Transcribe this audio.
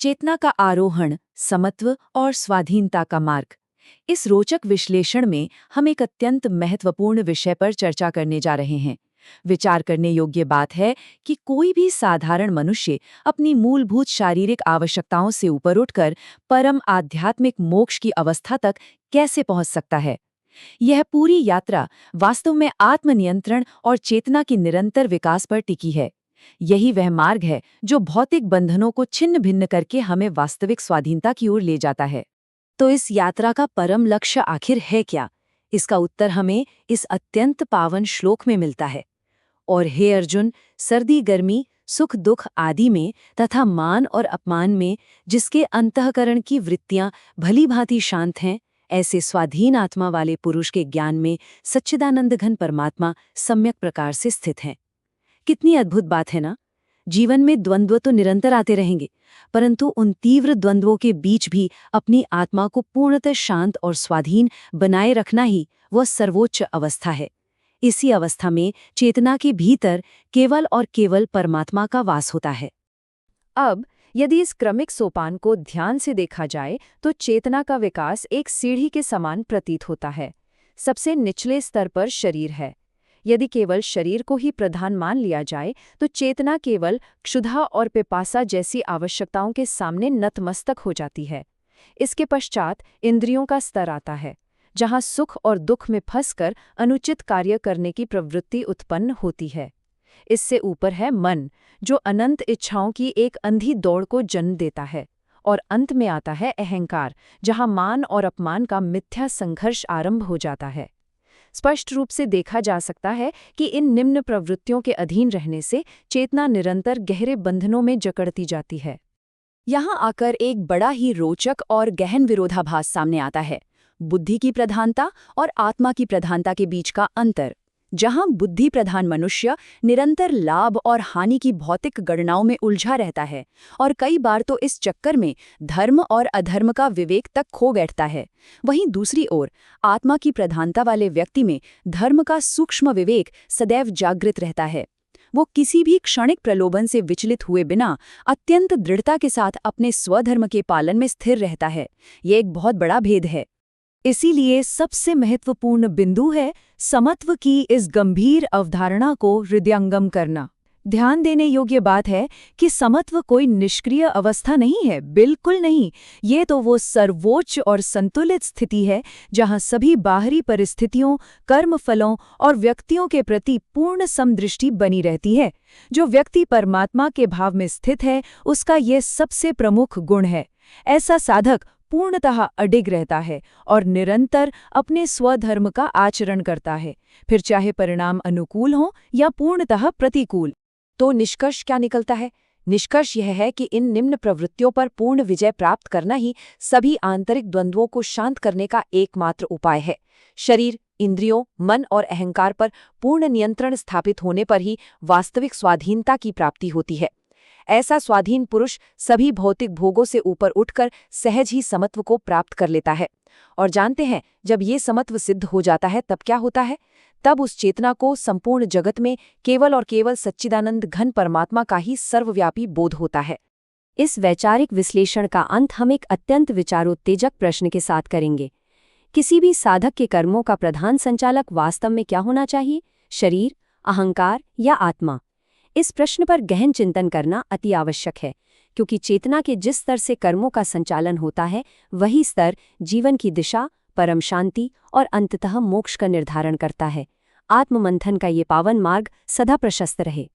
चेतना का आरोहण, समत्व और स्वाधीनता का मार्ग। इस रोचक विश्लेषण में हम एक अत्यंत महत्वपूर्ण विषय पर चर्चा करने जा रहे हैं। विचार करने योग्य बात है कि कोई भी साधारण मनुष्य अपनी मूलभूत शारीरिक आवश्यकताओं से ऊपर उठकर परम आध्यात्मिक मोक्ष की अवस्था तक कैसे पहुंच सकता है। यह पूरी यात्रा वास्तव में आत्मनियंत्रण और चेतना की निरंतर विकास पर टिकी है। यही वह मार्ग है जो भौतिक बंधनों को छिन्न भिन्न करके हमें वास्तविक स्वाधीनता की ओर ले जाता है। तो इस यात्रा का परम लक्ष्य आखिर है क्या? इसका उत्तर हमें इस अत्यंत पावन श्लोक में मिलता है। और हे अर्जुन, सर्दी गर्मी, सुख दुख आदि में तथा मान और अपमान में जिसके अंतःकरण की वृत्तियां भली भांति शांत हैं, ऐसे स्वाधीन आत्मा वाले पुरुष के ज्ञान में सच्चिदानंद घन परमात्मा सम्यक प्रकार से स्थित है। कितनी अद्भुत बात है ना। जीवन में द्वंद्व तो निरंतर आते रहेंगे, परंतु उन तीव्र द्वंद्वों के बीच भी अपनी आत्मा को पूर्णतः शांत और स्वाधीन बनाए रखना ही वह सर्वोच्च अवस्था है। इसी अवस्था में चेतना के भीतर केवल और केवल परमात्मा का वास होता है। अब यदि इस क्रमिक सोपान को ध्यान से देखा जाए तो चेतना का विकास एक सीढ़ी के समान प्रतीत होता है। सबसे निचले स्तर पर शरीर है। यदि केवल शरीर को ही प्रधान मान लिया जाए तो चेतना केवल क्षुधा और पिपासा जैसी आवश्यकताओं के सामने नतमस्तक हो जाती है। इसके पश्चात इंद्रियों का स्तर आता है, जहां सुख और दुख में फंसकर अनुचित कार्य करने की प्रवृत्ति उत्पन्न होती है। इससे ऊपर है मन, जो अनंत इच्छाओं की एक अंधी दौड़ को जन्म देता है। और अंत में आता है अहंकार, जहां मान और अपमान का मिथ्या संघर्ष आरंभ हो जाता है। स्पष्ट रूप से देखा जा सकता है कि इन निम्न प्रवृत्तियों के अधीन रहने से चेतना निरंतर गहरे बंधनों में जकड़ती जाती है। यहाँ आकर एक बड़ा ही रोचक और गहन विरोधाभास सामने आता है, बुद्धि की प्रधानता और आत्मा की प्रधानता के बीच का अंतर। जहाँ बुद्धि प्रधान मनुष्य निरंतर लाभ और हानि की भौतिक गणनाओं में उलझा रहता है और कई बार तो इस चक्कर में धर्म और अधर्म का विवेक तक खो बैठता है, वहीं दूसरी ओर आत्मा की प्रधानता वाले व्यक्ति में धर्म का सूक्ष्म विवेक सदैव जागृत रहता है। वो किसी भी क्षणिक प्रलोभन से विचलित हुए बिना अत्यंत दृढ़ता के साथ अपने स्वधर्म के पालन में स्थिर रहता है। ये एक बहुत बड़ा भेद है। इसीलिए सबसे महत्वपूर्ण बिंदु है समत्व की इस गंभीर अवधारणा को हृदयंगम करना। ध्यान देने योग्य बात है कि समत्व कोई निष्क्रिय अवस्था नहीं है, बिल्कुल नहीं। ये तो वो सर्वोच्च और संतुलित स्थिति है जहां सभी बाहरी परिस्थितियों, कर्मफलों और व्यक्तियों के प्रति पूर्ण समदृष्टि बनी रहती है। जो व्यक्ति परमात्मा के भाव में स्थित है, उसका ये सबसे प्रमुख गुण है। ऐसा साधक पूर्णतः अडिग रहता है और निरंतर अपने स्वधर्म का आचरण करता है, फिर चाहे परिणाम अनुकूल हो या पूर्णतः प्रतिकूल। तो निष्कर्ष क्या निकलता है? निष्कर्ष यह है कि इन निम्न प्रवृत्तियों पर पूर्ण विजय प्राप्त करना ही सभी आंतरिक द्वंद्वों को शांत करने का एकमात्र उपाय है। शरीर, इंद्रियों, मन और अहंकार पर पूर्ण नियंत्रण स्थापित होने पर ही वास्तविक स्वाधीनता की प्राप्ति होती है। ऐसा स्वाधीन पुरुष सभी भौतिक भोगों से ऊपर उठकर सहज ही समत्व को प्राप्त कर लेता है। और जानते हैं, जब ये समत्व सिद्ध हो जाता है तब क्या होता है? तब उस चेतना को संपूर्ण जगत में केवल और केवल सच्चिदानंद घन परमात्मा का ही सर्वव्यापी बोध होता है। इस वैचारिक विश्लेषण का अंत हम एक अत्यंत विचारोत्तेजक प्रश्न के साथ करेंगे। किसी भी साधक के कर्मों का प्रधान संचालक वास्तव में क्या होना चाहिए? शरीर, अहंकार या आत्मा? इस प्रश्न पर गहन चिंतन करना अति आवश्यक है, क्योंकि चेतना के जिस स्तर से कर्मों का संचालन होता है, वही स्तर जीवन की दिशा, परम शांति और अंततः मोक्ष का निर्धारण करता है। आत्ममंथन का ये पावन मार्ग सदा प्रशस्त रहे।